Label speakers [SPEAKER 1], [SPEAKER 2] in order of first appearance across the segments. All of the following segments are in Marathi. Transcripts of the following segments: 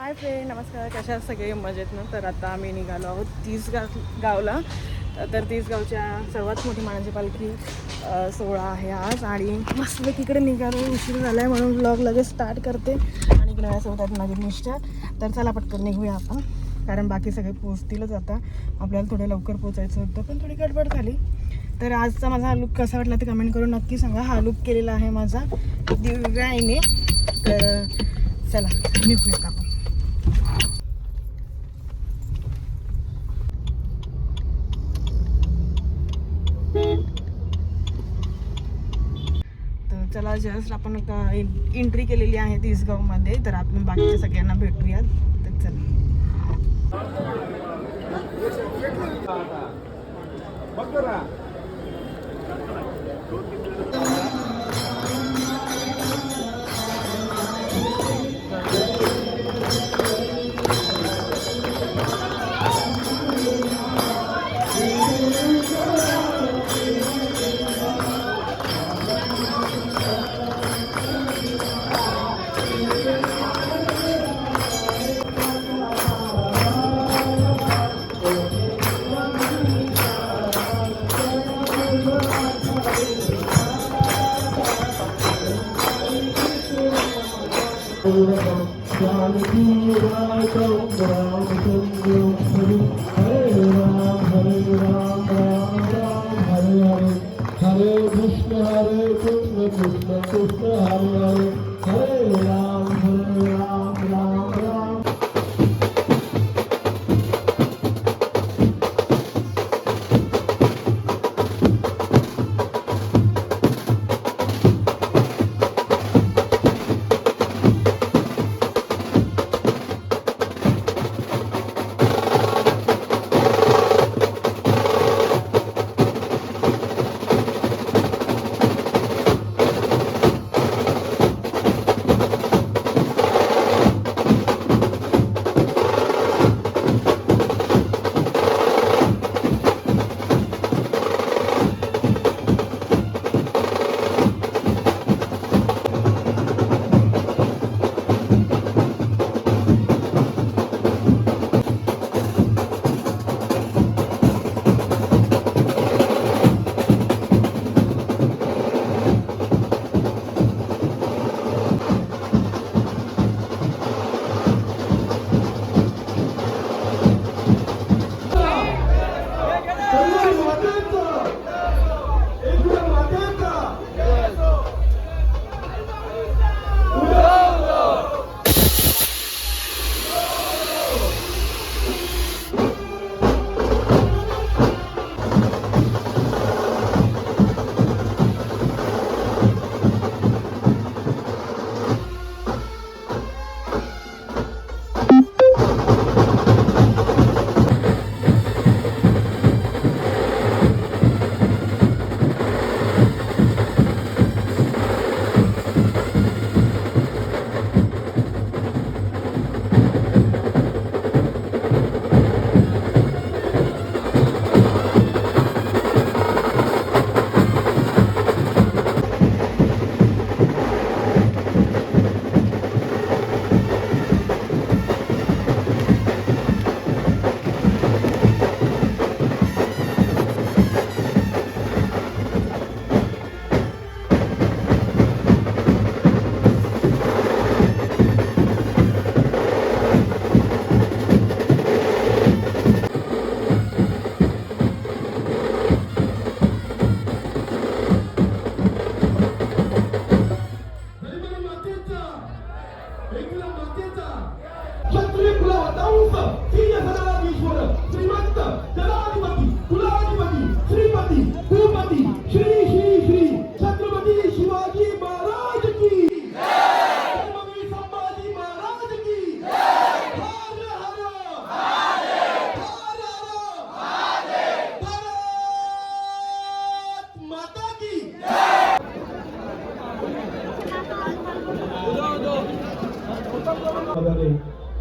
[SPEAKER 1] हाय फ्रेंड, नमस्कार. कशा सगळे मजेत ना. तर आता आम्ही निघालो आहोत गावला. तर गावच्या सर्वात मोठी मानाची पालखी सोहळा आहे आज. आणि मस्त तिकडे निघालो, उशीर झाला आहे म्हणून व्लॉग लगेच स्टार्ट करते. आणि इकडे माझ्यासोबत आहेत माझे मिस्टर. तर चला पटकन निघूया आपण, कारण बाकी सगळे पोचतीलच. आता आपल्याला थोडं लवकर पोचायचं होतं, पण थोडी गडबड झाली. तर आजचा माझा हा लुक कसा वाटला ते कमेंट करून नक्की सांगा. हा लुक केलेला आहे माझा दिव्याने. तर चला निघूयात आपण. तर चला, जस्ट आपण एंट्री केलेली आहे तिसगावमध्ये. तर आपण बाकीच्या सगळ्यांना भेटूयात. तर चला.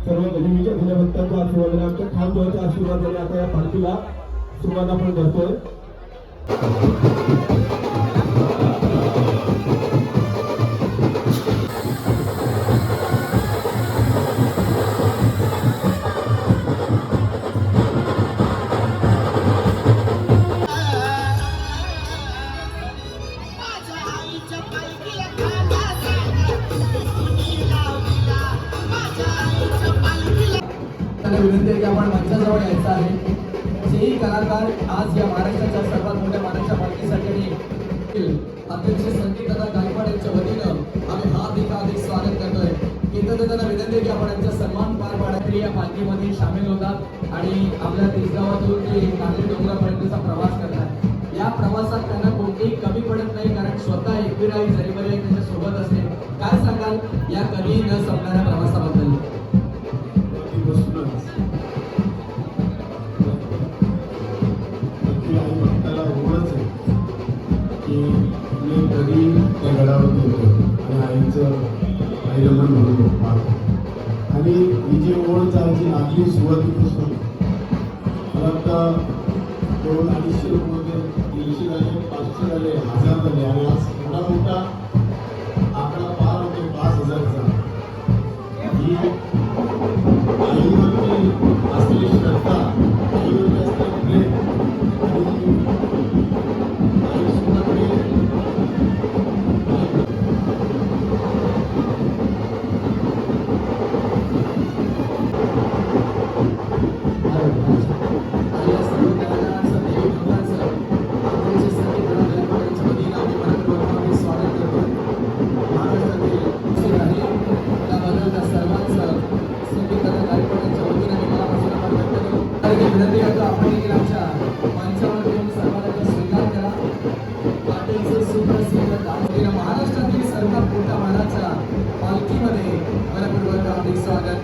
[SPEAKER 2] सर्व देवीच्या जुन्या भक्तांचा आशीर्वाद, आमच्या खानदेवाचा आशीर्वाद आता या पालखीला सुरुवात आपण करतोय.
[SPEAKER 3] आपल्याला विनंती आहे की आपण मंचाजवळ यायचं आहे. जेही कलाकार आज या महाराष्ट्राच्या सर्वात मोठ्या मानाच्या पालखीसाठी अध्यक्ष संगीतदादा गायकवाड यांच्या वतीनं आम्ही हार्दिक स्वागत करतोय. त्यांना विनंती आहे की आपण यांचा सन्मान पार पाडण्यासाठी या पालखीमध्ये सामील होतात आणि आपल्या तिसगावातून ते नांदेड डोंगरापर्यंतचा प्रवास करतात. या प्रवासात त्यांना कोणतीही कमी पडत नाही, कारण स्वतः एकविराई जरीबरी त्यांच्या सोबत असते. काय सांगाल या कधी न संपणाऱ्या प्रवासाबद्दल?
[SPEAKER 2] मी कधी त्या गडावरती होतो आणि आईचं आईरमण म्हणून पाहतो आणि ही जी ओढ चालायची लागली सुरुवातीपासून मला आता 200-250 लोक होते, 300 झाले, 500 झाले, 1000 झाले आणि आज एवढा मोठा आकडा पार होते 5000चा. ही आईवरती असलेली श्रद्धा, आईवरती असलेलं प्रेम आणि
[SPEAKER 3] विनंती करतो आपण देखील आमच्या मंचावर येऊन सर्वांचा स्वीकार करा. पाटीलचे सुप्रसिद्ध गायक महाराष्ट्रातील सर्वात मोठ्या मानाच्या पालखीमध्ये मनपूर्वक हार्दिक स्वागत.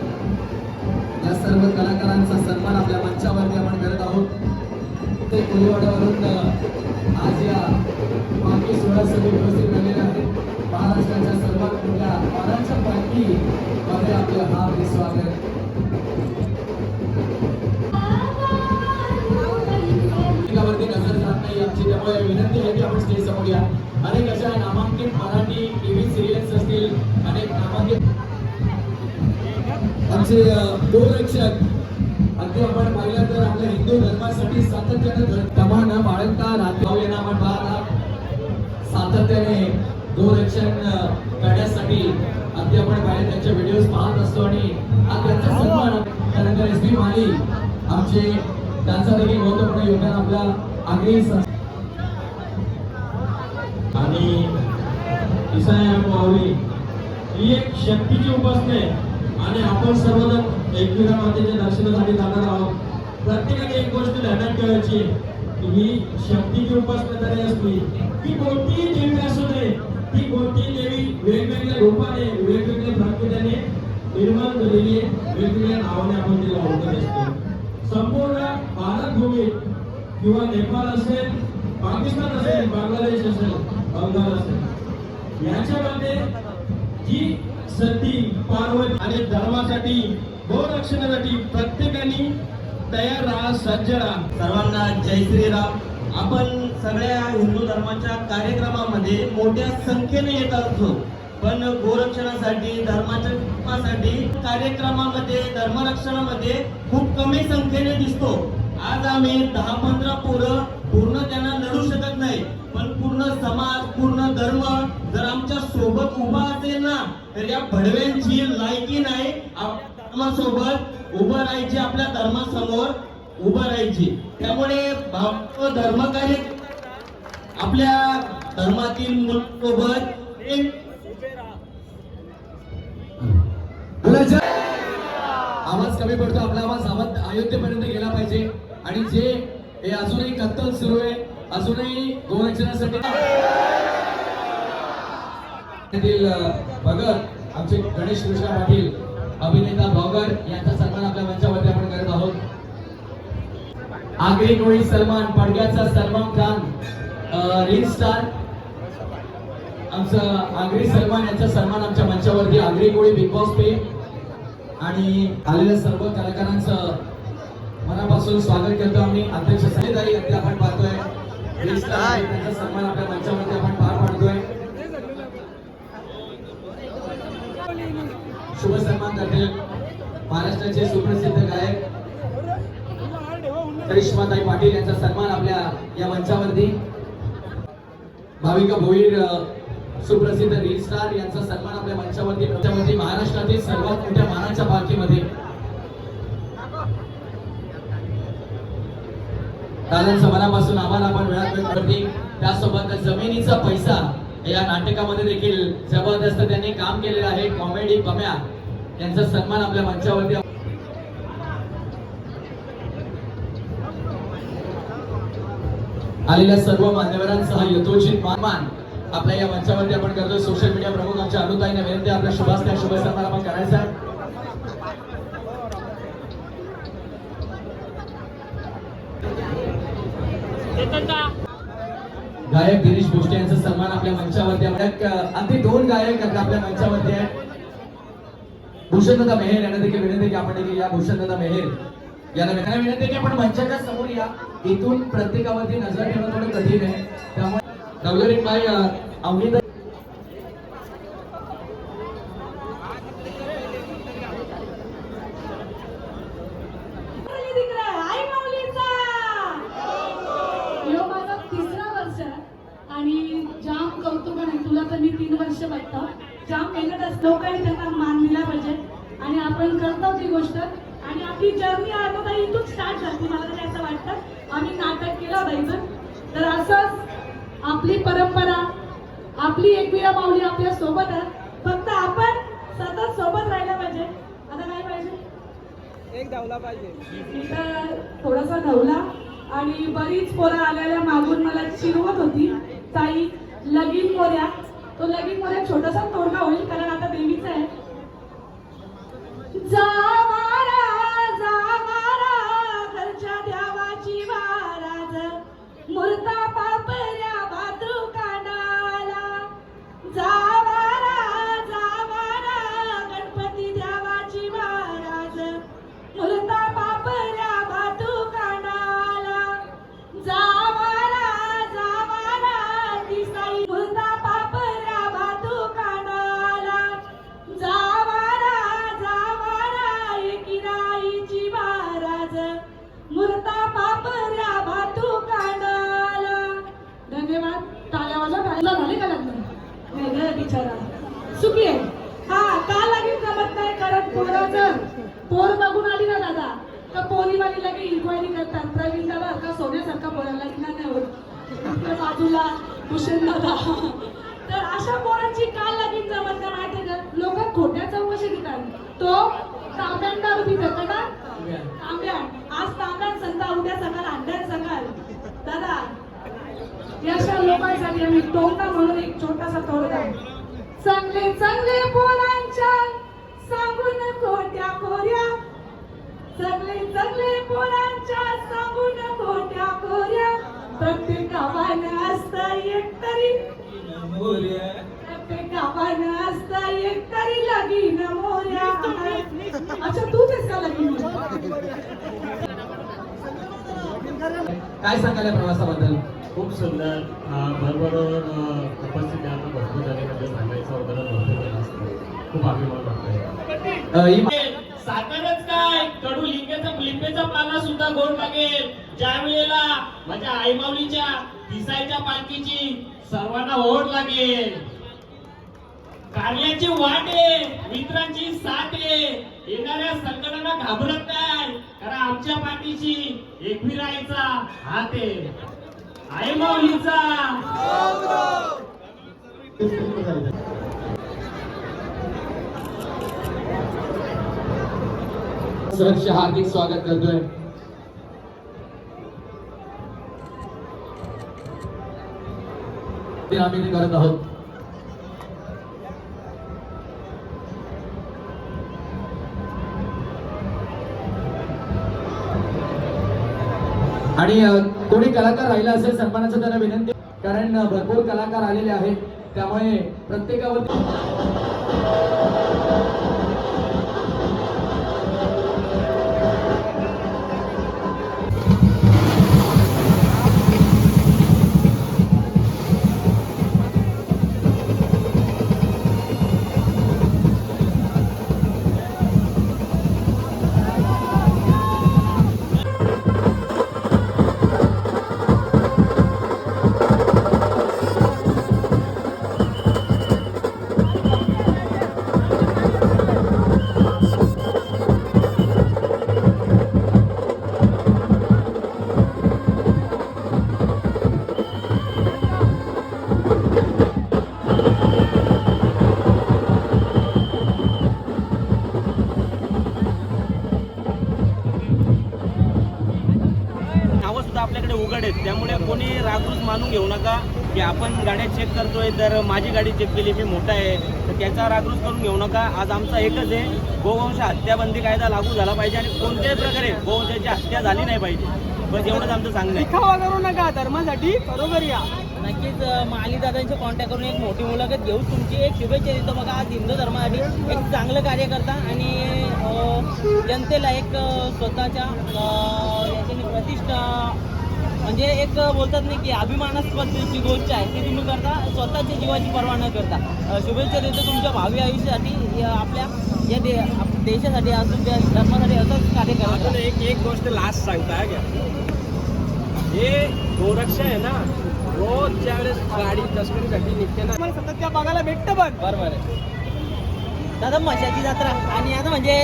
[SPEAKER 3] या सर्व कलाकारांचा सन्मान आपल्या मंचावरती आपण करत आहोत. ते कोलीवाड्यावरून आज या पालखी सोहळ्यासाठी उपस्थित झालेले आहेत. महाराष्ट्राच्या सर्वात मोठ्या मानाच्या पालखीमध्ये आपलं हार्दिक स्वागत. वरती नजर जात नाही आमची, त्यामुळे विनंती आहे की आपण स्टेज समोर या. अनेक अशा नामांकित मराठी टीव्ही सिरियल्स असतील, अनेक नामांकित आमचे गोरक्षक अगदी आपण पाहिलं तर आपल्या हिंदू धर्मासाठी सातत्याने तमा न बाळगता रात्री यांना आपण पाहता सातत्याने गोरक्षण करण्यासाठी अगदी आपण पाहिलं त्यांचे व्हिडिओज पाहत असतो आणि हा त्यांचा सन्मान. त्यानंतर एस.बी. माली आमचे त्यांचा देखील महत्वपूर्ण योगदान आपला आगरी
[SPEAKER 4] आणि ईसाया माऊली ही एक शक्तीची उपासना आहे आणि आपण सर्वजण एकविरा मातेच्या दर्शनासाठी जाणार आहोत. प्रत्येकाने एक गोष्ट ध्यानात ठेवायची की ही शक्तीची उपासना जरी असली ती कोणतीही देवी असू दे, ती कोणतीही देवी वेगवेगळ्या रूपाने वेगवेगळ्या प्रकृतीने निर्माण झालेली आहे, वेगवेगळ्या नावाने आपण तिला ओळखत असतो. संपूर्ण भारत भूमी किंवा नेपाळ असेल, पाकिस्तान असेल, बांगलादेश असेल, बंगाल असेल, याच्यामध्ये जी सती पार्वती आणि धर्मासाठी गोरक्षणासाठी प्रत्येकाने तयार राहा, सज्ज राहा.
[SPEAKER 5] सर्वांना जय श्रीराम. आपण सगळ्या हिंदू धर्माच्या कार्यक्रमामध्ये मोठ्या संख्येने येत असतो, पण गोरक्षणासाठी धर्माच्या कार्यक्रमामध्ये धर्मरक्षणामध्ये खूप कमी संख्येने दिसतो. आज आम्ही 10-15 पोरं पूर्ण त्यांना लढू शकत नाही, पण पूर्ण समाज पूर्ण धर्म जर आमच्या सोबत उभा असेल ना, तर या भडव्यांची लायकी नाही धर्मासोबत उभं राहायची, आपल्या धर्मासमोर उभं राहायची. त्यामुळे धर्मकार्य आपल्या धर्मातील मुलांसोबत एक
[SPEAKER 3] आवाज कमी पडतो, आपला आवाज अयोध्येपर्यंत गेला पाहिजे. आणि जे हे अजूनही कत्तल सुरू आहे, अजूनही गोरक्षणासाठी भगत आमचे गणेश कृष्ण पाटील अभिनेता भावगर यांचा सन्मान आपल्या मंचावरती आपण करत आहोत. आगरी कोळी सलमान पडग्याचा सलमान खान रील स्टार आमचं आगरी सलमान यांचा सन्मान आमच्या मंचावरती. आगरी कोळी बिग बॉस पे आणि आलेल्या सर्व कलाकारांचं मनापासून स्वागत करतो आम्ही. अध्यक्ष सहिताई अगदी आपण पाहतोय त्यांचा सन्मान आपल्या मंचावरती आपण पार पाडतोय. शुभ सन्मान करतील महाराष्ट्राचे सुप्रसिद्ध गायक करिश्माताई पाटील यांचा सन्मान आपल्या या मंचावरती. भाविका भोईर सुप्रसिद्ध रील स्टार यांचा सन्मान आपल्या मंचावरती. महाराष्ट्रातील सर्वात मोठ्या मानाच्या पालखीमध्ये दादांच्या मनापासून आम्हाला पण वेळात वेळ करते. त्यासोबत जमिनीचा पैसा या नाटकामध्ये देखील जबरदस्त त्यांनी काम केलेलं आहे. कॉमेडी पम्या यांचा सन्मान आपल्या मंचावरती आलेल्या सर्व मान्यवरांसह यथोचित मान आपल्या या मंचावरती आपण करतोय. सोशल मीडिया प्रमुख आमच्या अनुताईंना विनंती आपल्या शुभास्त्या शुभ सन्मान आपण करायचा आहे. गायक दिनेश भोसले यांचा सन्मान आपल्या मंचावरती अगदी 2 गायक आपल्या मंचावरती आहेत. भूषणदादा मेहेर यांना देखील विनंती की आपण देखील या भूषणदादा मेहेर यांना विनंती की आपण मंचाच्या समोर या. इथून प्रत्येकावरती नजर ठेवणं थोडं कठीण आहे. त्यामुळे नवलरीत भाई अवनीदा
[SPEAKER 6] आणि जाम कौतुक आहे तुला तर मी 3 वर्ष बघतो. जाम मेहनत असतो लोकांनी त्यांना मान दिला पाहिजे आणि आपण करतो ती गोष्ट. आणि आपली जर्नी आता इथून स्टार्ट झाली. मला तरी असं वाटतं आम्ही नाटक केलं होतं इथून. तर असंच आपली परंपरा आपली एकविरा माऊली आपल्या सोबत आहे. फक्त आपण सतत सोबत राहिलं पाहिजे. आता काय पाहिजे
[SPEAKER 1] एक धावला पाहिजे.
[SPEAKER 6] इथं थोडासा धावला आणि बरीच पोरं आलेल्या मागून मला चिरवत होती ताई लगीन मोऱ्या. तो लगीन मोऱ्या छोटासा तोडगा होईल कारण आता देवीचा आहे. जावारा घरच्या देवाची वाराज मूर्ता पापऱ्या भातू कानाला. जावारा गणपती देवाची वाराज मूर्ता पापऱ्या भातू कानाला. जावारा दिसाई मूर्ता पापऱ्या भातू कानाला. जावारा एकिराईची महाराज मूर्ता पापऱ्या भातू कानाला. धन्यवाद. टाळ्या वाजवा. झाले का लग्न? नाही ग बिचारा सुखी आहे. हा का लागेल जमत नाही करत पोराचं. पोर बघून आली ना दादा तर पोरीवाली लगे इन्क्वायरी करतात. प्रवीण दादा का सोन्यासारखा पोराला लग्न नाही होत. आपल्या बाजूला भूषण दादा. तर अशा पोरांची काल लगीन जमत नाही माहिती का? लोक खोट्या चौकशी घेतात. तो तांब्यान दारू पितात का? तांब्यान. आज तांब्यान संता उद्या सकाळ अंड्यान सकाळ. दादा अशा लोकांसाठी आम्ही टोका म्हणून एक छोटासा तोडगा. चांगले चांगले पोरांच्या सांगून खोट्या खोऱ्या. चांगले चांगले पोरांच्या सांगून खोट्या खोऱ्या. प्रत्येक गावानं असतं एकतरी प्रत्येक गावानं असतं एकतरी लगीन मोऱ्या. अच्छा तू तेच का लगीन?
[SPEAKER 3] काय सांगाल या प्रवासाबद्दल?
[SPEAKER 4] खूप सुंदर. भरभरून उपस्थित आता भरपूर झाले म्हणजे सांगायचं वगैरे भरपूर असतं. खूप अभिमान वाटतोय. साखरच काय कडू लिंबेचा पाला सुद्धा गोड लागेल ज्या वेळेला माझ्या आईमाऊलीच्या दिसायच्या पालखीची सर्वांना ओढ लागेल. कार्याची वाट आहे मित्रांची साथ आहे. येणाऱ्या संकटांना घाबरत नाही कारण आमच्या पाठीशी एकविराईचा हात आहे. आईमाऊलीचा
[SPEAKER 3] सहर्ष हार्दिक स्वागत करतोय. ते आम्ही ते करत आहोत. आणि कोणी कलाकार राहिला असेल सन्मानाचं त्यांना विनंती कारण भरपूर कलाकार आलेले आहेत त्यामुळे प्रत्येकावर
[SPEAKER 5] उघड आहेत, त्यामुळे कोणी रागरूस मानून घेऊ नका की आपण गाड्या चेक करतोय तर माझी गाडी चेक केली, मी मोठा आहे, तर त्याचा रागरूस करून घेऊ नका. आज आमचा एकच आहे, गोवंश हत्याबंदी कायदा लागू झाला पाहिजे आणि कोणत्याही प्रकारे गोवंशाची हत्या झाली नाही पाहिजे. बस एवढंच आमचं सांगणं आहे.
[SPEAKER 1] दिखावा करू नका, धर्मासाठी बरोबर या.
[SPEAKER 7] नक्कीच माली दादांच्या कॉन्टॅक्ट करून एक मोठी मुलाखत घेऊ. तुमची एक शुभेच्छा देतो बघा, आज हिंदू धर्मासाठी एक चांगलं कार्य करता आणि जनतेला एक स्वतःच्या याच्याने प्रतिष्ठा म्हणजे एक बोलतात नाही की अभिमानास्पद जी गोष्ट आहे ती तुम्ही करता, स्वतःच्या जीवाची पर्वा न करता. शुभेच्छा देतो तुमच्या भावी आयुष्यासाठी, आपल्या या देशासाठी असून त्या धर्मासाठी असंच कार्य करा.
[SPEAKER 4] एक गोष्ट लास्ट सांगता घ्या, हे गोरक्षा आहे ना, रोज ज्यावेळेस गाडी तस्करीसाठी निघते ना,
[SPEAKER 1] मला सतत त्या बघायला भेटतं बघ.
[SPEAKER 7] बरोबर आहे दादा. मशाची जत्रा आणि आता म्हणजे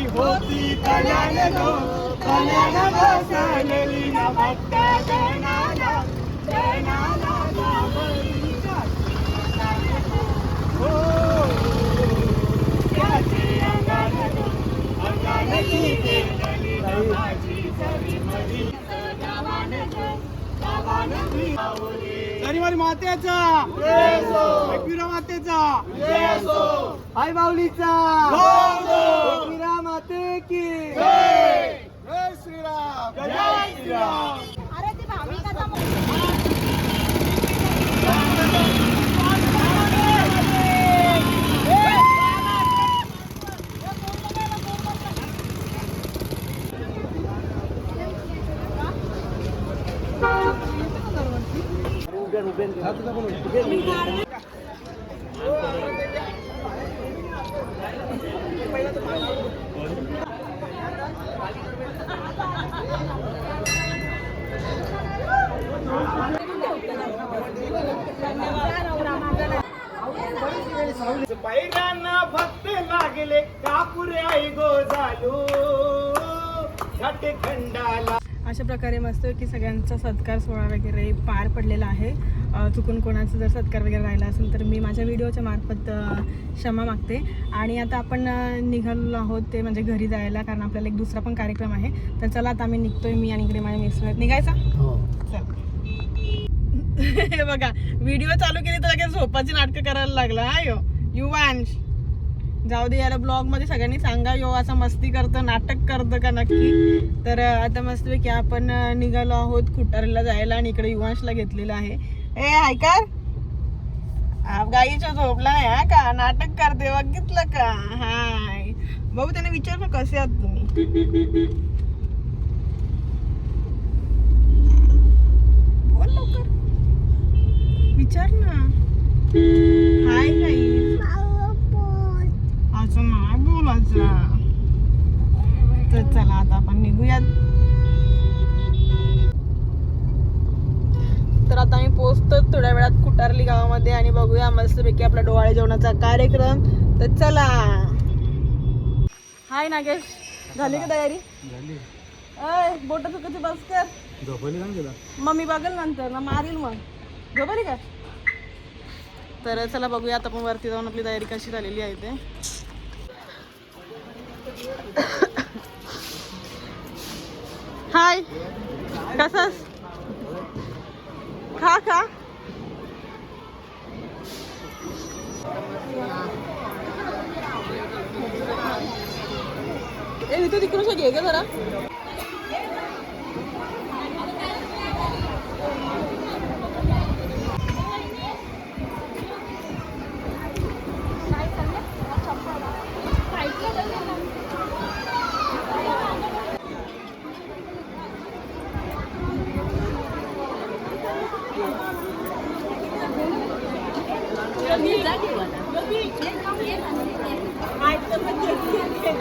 [SPEAKER 1] होती कल्याण गो, कल्याण बसलेली ना भक्ता गणाला, गणाला गावरीच्या. हो, त्याची अंगान गो, अंगानची केलेली ना माझी सरीमरी. गावान गो, गावान गावली. शनिवारी मातेचा, एकविरा मातेचा, आई माऊलीचा, एकविरा माते की जय. जय श्रीराम, जय श्रीराम.
[SPEAKER 6] अरे ती भाविकाचा
[SPEAKER 1] बैरांना भक्त लागले कापुरे आई गो झालो घाटे खंडाला. अशा प्रकारे मस्त की सगळ्यांचा सत्कार सोहळा वगैरे पार पडलेला आहे. चुकून कोणाचा जर सत्कार वगैरे राहिला असेल तर मी माझ्या व्हिडिओच्या मार्फत क्षमा मागते. आणि आता आपण निघालो आहोत ते म्हणजे घरी जायला, कारण आपल्याला एक दुसरा पण कार्यक्रम आहे. तर चला आता आम्ही निघतोय, मी आणि इकडे माझ्या मिस्टर निघायचा. चल. हे बघा, व्हिडिओ चालू केली तर लगेच झोपाची नाटकं करायला लागला. हा युवांश, जाऊ दे, याला ब्लॉग मध्ये सगळ्यांनी सांगा यो असं मस्ती करतं, नाटक करतं का नक्की. तर आता मस्तपैकी आपण निघालो आहोत खुटारीला जायला आणि इकडे युवांशला घेतलेलं आहे. ए ऐकार, गाईच्या झोपला नाही हा का, नाटक करते बघितलं का. हाय भाऊ, त्याने विचार ना कसे आहात तुम्ही, बोल लवकर, विचार ना. हाय गाईज, असं नाही बोलायचं. तर चला आता आपण निघूयात. तर आता आम्ही पोहोचतो थोड्या वेळात कुटारली गावामध्ये आणि बघूया मस्तपैकी आपला डोहाळे जेवणाचा कार्यक्रम. तर चला. हाय नागेश, झाली का तयारी? अय बोटाचं कधी बस कर.
[SPEAKER 2] झोपली काय गेला
[SPEAKER 1] मम्मी बघेल नंतर ना, मारील मग. झोपली का? तर चला बघूया आता आपण वरती जाऊन आपली तयारी कशी झालेली आहे ते. हाय, कसास? खा खा. ए तू तिकडून घे ग जरा.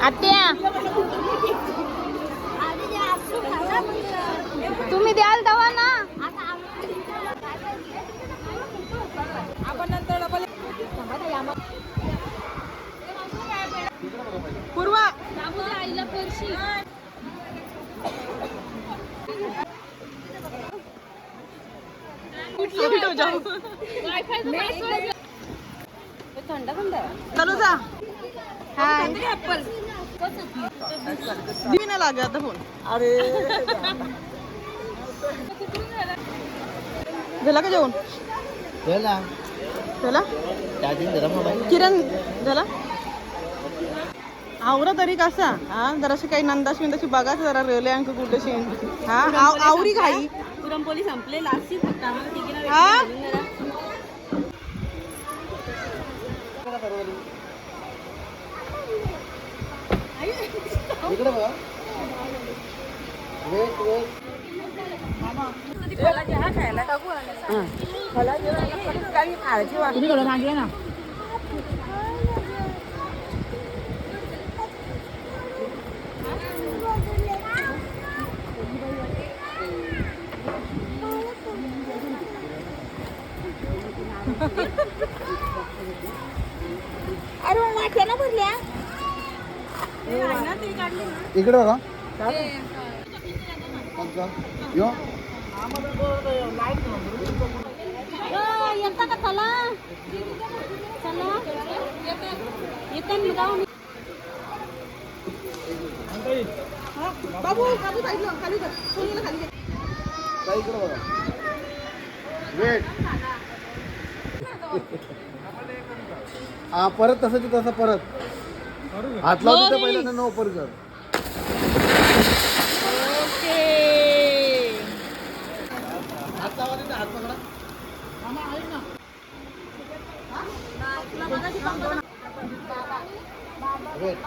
[SPEAKER 6] आत्या तुम्ही द्याल दवा ना. आपण नंतर
[SPEAKER 1] पूर्वा
[SPEAKER 6] आईला परशी थंड थंड
[SPEAKER 1] चलो जा.
[SPEAKER 6] हाय
[SPEAKER 1] दिवी नाही लागे आता फोन. अरे झाला का जेवण? झाला किरण झाला आवरा तरी कसा हा जराशी काही नंदाशी विंदाशी बघाच जरा रेल्वे अंक कुठेशी हा आवरी घाई
[SPEAKER 7] पुरणपोळी संपले लास्टची फक्त आम्हाला तिघींना
[SPEAKER 1] हा
[SPEAKER 3] इकडे बघा
[SPEAKER 6] अरे वाट्या ना भरल्या
[SPEAKER 3] इकडे बघा यो
[SPEAKER 6] येता का चला चला येते मी जाऊन
[SPEAKER 1] बाबू बाबू साईडला खाली कर सोनीला खाली कर
[SPEAKER 3] इकडे बघा वेट हा परत तसं तसं परत हात लावतो तर पहिल्यांदा नो पर कर
[SPEAKER 1] ओके
[SPEAKER 3] हात लावा तिथे हात पकडा वेट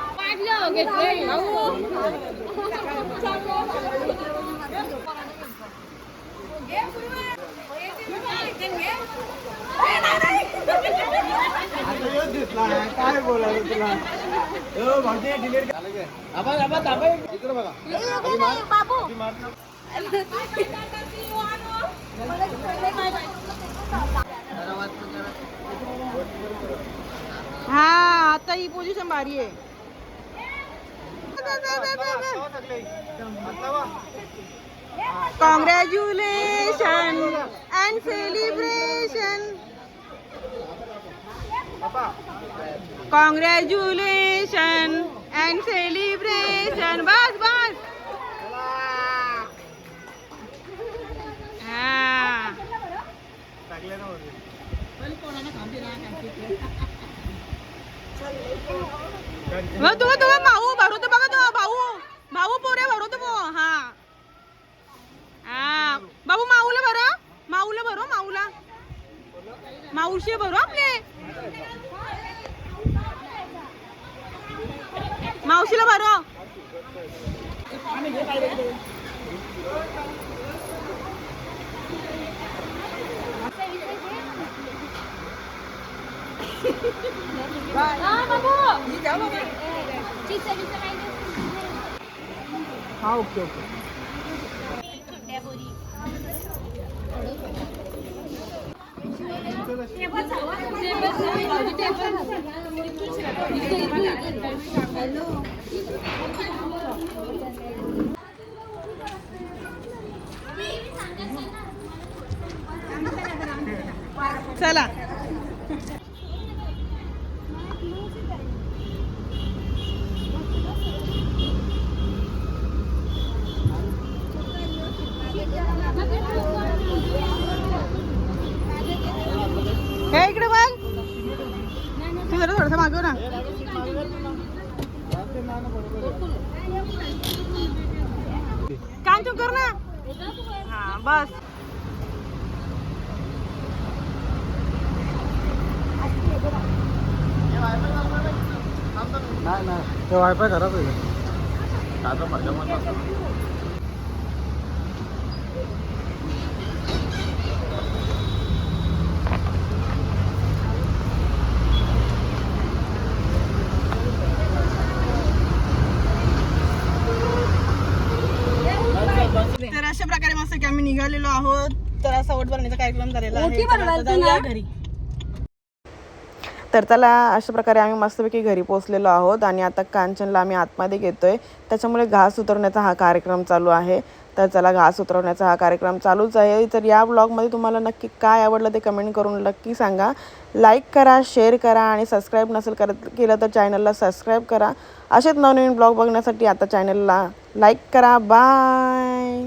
[SPEAKER 3] काय बोलायचं तुला इकडे बघा
[SPEAKER 6] बाबू
[SPEAKER 1] हा आता ही पोझिशन भारी आहे congratulation and celebration congratulation and celebration बस बस हा भाऊ भरू तर बघा तो भाऊ भाऊ पोरे भरू तो हा हा बाबू माऊला भरो माऊला माऊशी भरो आपले मावशीला भरो हा ओके ओके चला हे इकडे बघ तू जरा थोडंसं मागव ना कान चुप कर ना हा बस
[SPEAKER 3] नाही ते वायफाय खराब आहे
[SPEAKER 1] तर अशा प्रकारे मस्त की आम्ही निघालेलो आहोत तर असा ओट भरण्याचा कार्यक्रम झालेला आहे तर आता जाऊया घरी तर त्याला अशा प्रकारे आम्ही मस्तपैकी घरी पोहोचलेलो आहोत आणि आता कांचनला आम्ही आतमध्ये घेतोय त्याच्यामुळे घास उतरवण्याचा हा कार्यक्रम चालू आहे तर चला घास उतरवण्याचा हा कार्यक्रम चालूच आहे तर या ब्लॉगमध्ये तुम्हाला नक्की काय आवडलं ते कमेंट करून नक्की सांगा लाईक करा शेअर करा आणि सबस्क्राईब नसेल केलं तर चॅनलला सबस्क्राईब करा असेच नवनवीन ब्लॉग बघण्यासाठी आता चॅनलला लाईक करा बाय